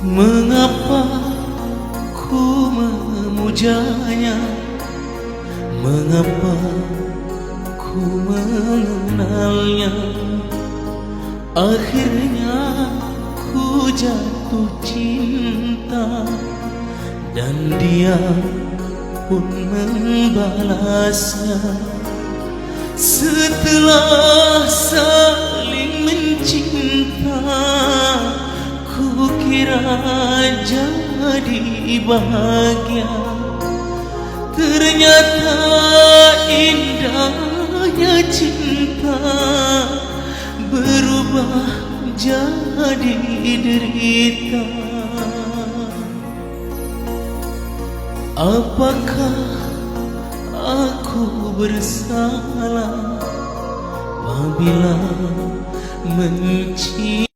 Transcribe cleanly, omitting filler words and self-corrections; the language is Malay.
Mengapa ku memujanya? Mengapa ku mengenalnya? Akhirnya ku jatuh cinta, dan dia pun membalasnya. Setelah saling mencinta, ku kira jadi bahagia. Ternyata indahnya cinta berubah jadi derita. Apakah aku bersalah apabila mencintai?